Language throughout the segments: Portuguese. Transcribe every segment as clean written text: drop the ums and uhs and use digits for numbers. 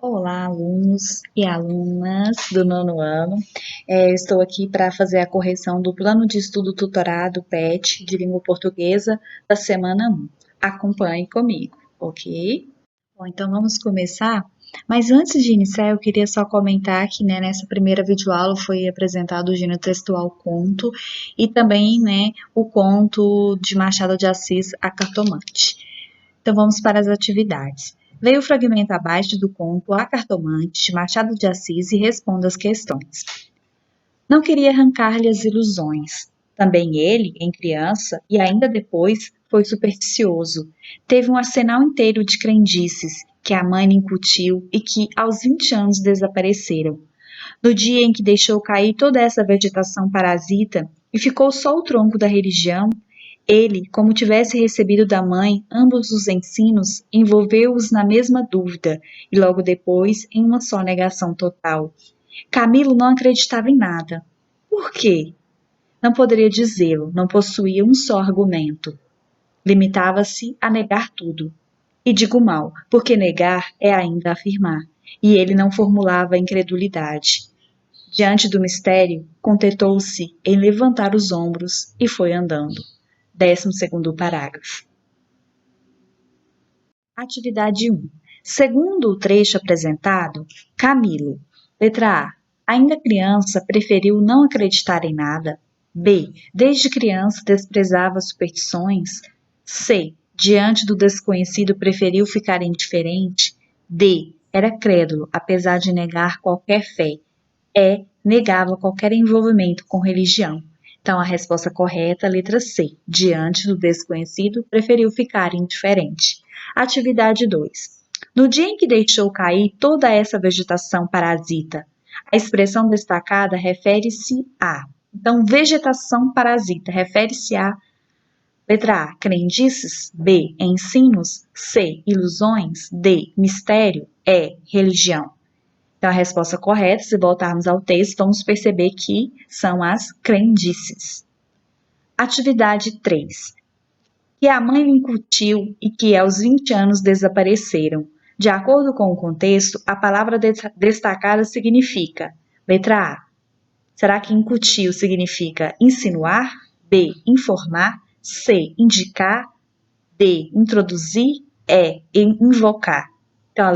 Olá, alunos e alunas do nono ano. Estou aqui para fazer a correção do plano de estudo tutorado PET de língua portuguesa da semana 1. Acompanhe comigo, ok? Bom, então vamos começar. Mas antes de iniciar, eu queria só comentar que, nessa primeira videoaula foi apresentado o gênero textual conto e também, o conto de Machado de Assis, A Cartomante. Então vamos para as atividades. Leia o fragmento abaixo do conto A Cartomante, de Machado de Assis, e responda as questões. Não queria arrancar-lhe as ilusões. Também ele, em criança, e ainda depois, foi supersticioso. Teve um arsenal inteiro de crendices, que a mãe lhe incutiu e que, aos 20 anos, desapareceram. No dia em que deixou cair toda essa vegetação parasita e ficou só o tronco da religião, ele, como tivesse recebido da mãe ambos os ensinos, envolveu-os na mesma dúvida e logo depois em uma só negação total. Camilo não acreditava em nada. Por quê? Não poderia dizê-lo, não possuía um só argumento. Limitava-se a negar tudo. E digo mal, porque negar é ainda afirmar, e ele não formulava incredulidade. Diante do mistério, contentou-se em levantar os ombros e foi andando. 12º parágrafo. Atividade 1. Segundo o trecho apresentado, Camilo. Letra A. Ainda criança, preferiu não acreditar em nada. B. Desde criança desprezava superstições. C. Diante do desconhecido, preferiu ficar indiferente. D. Era crédulo, apesar de negar qualquer fé. E. Negava qualquer envolvimento com religião. Então, a resposta correta, letra C. Diante do desconhecido, preferiu ficar indiferente. Atividade 2. No dia em que deixou cair toda essa vegetação parasita, a expressão destacada refere-se a. Então, vegetação parasita refere-se a, letra A, crendices, B, ensinos, C, ilusões, D, mistério, E, religião. Então, a resposta correta, se voltarmos ao texto, vamos perceber que são as crendices. Atividade 3. Que a mãe lhe incutiu e que aos 20 anos desapareceram. De acordo com o contexto, a palavra destacada significa, letra A. Será que incutiu significa insinuar? B, informar? C, indicar? D, introduzir? E, invocar. Então,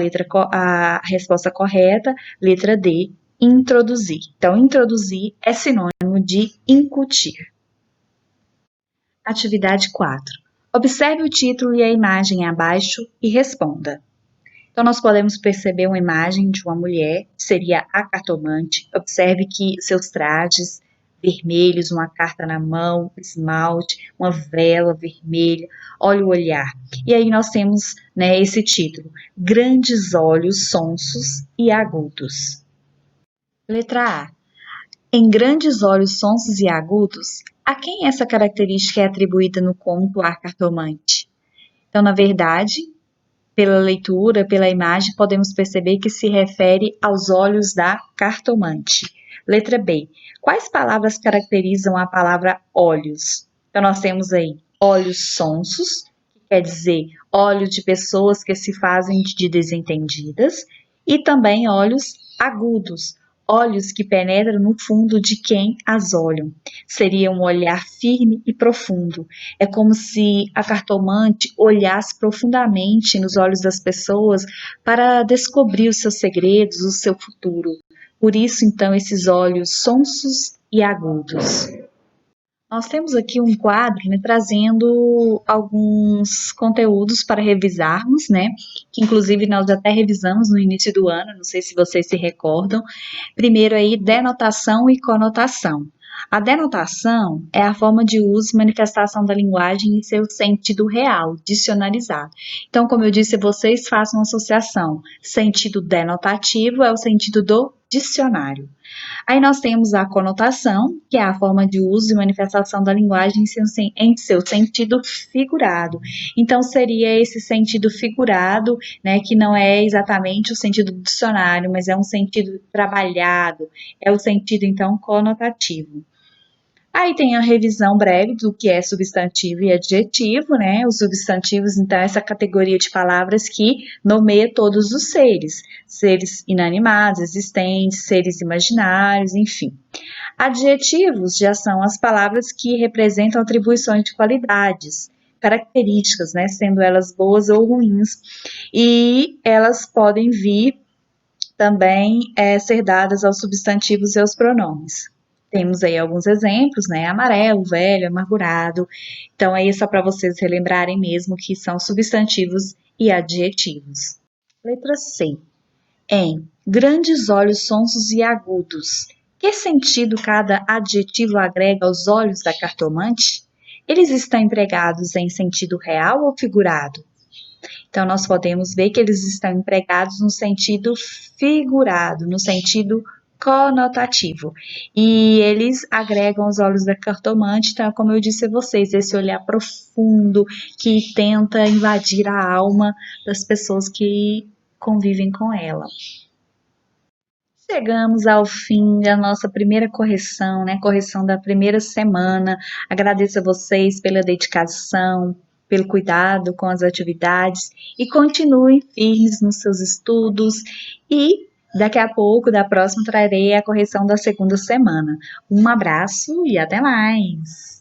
a resposta correta, letra D, introduzir. Então, introduzir é sinônimo de incutir. Atividade 4. Observe o título e a imagem abaixo e responda. Então, nós podemos perceber uma imagem de uma mulher, seria a cartomante. Observe que seus trajes vermelhos, uma carta na mão, esmalte, uma vela vermelha, olha o olhar. E aí nós temos esse título, Grandes Olhos Sonsos e Agudos. Letra A. Em grandes olhos sonsos e agudos, a quem essa característica é atribuída no conto A Cartomante? Então, na verdade, pela leitura, pela imagem, podemos perceber que se refere aos olhos da cartomante. Letra B. Quais palavras caracterizam a palavra olhos? Então, nós temos aí olhos sonsos, que quer dizer olhos de pessoas que se fazem de desentendidas, e também olhos agudos, olhos que penetram no fundo de quem as olham. Seria um olhar firme e profundo. É como se a cartomante olhasse profundamente nos olhos das pessoas para descobrir os seus segredos, o seu futuro. Por isso, então, esses olhos sonsos e agudos. Nós temos aqui um quadro, trazendo alguns conteúdos para revisarmos, que inclusive nós até revisamos no início do ano, não sei se vocês se recordam. Primeiro aí, denotação e conotação. A denotação é a forma de uso e manifestação da linguagem em seu sentido real, dicionarizado. Então, como eu disse, vocês façam uma associação. Sentido denotativo é o sentido do dicionário. Aí nós temos a conotação, que é a forma de uso e manifestação da linguagem em seu sentido figurado. Então, seria esse sentido figurado, que não é exatamente o sentido do dicionário, mas é um sentido trabalhado, é o sentido, então, conotativo. Aí tem a revisão breve do que é substantivo e adjetivo, né? Os substantivos, então, é essa categoria de palavras que nomeia todos os seres, seres inanimados, existentes, seres imaginários, enfim. Adjetivos já são as palavras que representam atribuições de qualidades, características, né? Sendo elas boas ou ruins, e elas podem vir também ser dadas aos substantivos e aos pronomes. Temos aí alguns exemplos, né? Amarelo, velho, amargurado. Então, aí é só para vocês relembrarem mesmo que são substantivos e adjetivos. Letra C. Em grandes olhos sonsos e agudos. Que sentido cada adjetivo agrega aos olhos da cartomante? Eles estão empregados em sentido real ou figurado? Então, nós podemos ver que eles estão empregados no sentido figurado, no sentido conotativo. E eles agregam os olhos da cartomante, então, como eu disse a vocês, esse olhar profundo que tenta invadir a alma das pessoas que convivem com ela. Chegamos ao fim da nossa primeira correção, né? Correção da primeira semana. Agradeço a vocês pela dedicação, pelo cuidado com as atividades e continuem firmes nos seus estudos. E daqui a pouco, da próxima, trarei a correção da segunda semana. Um abraço e até mais!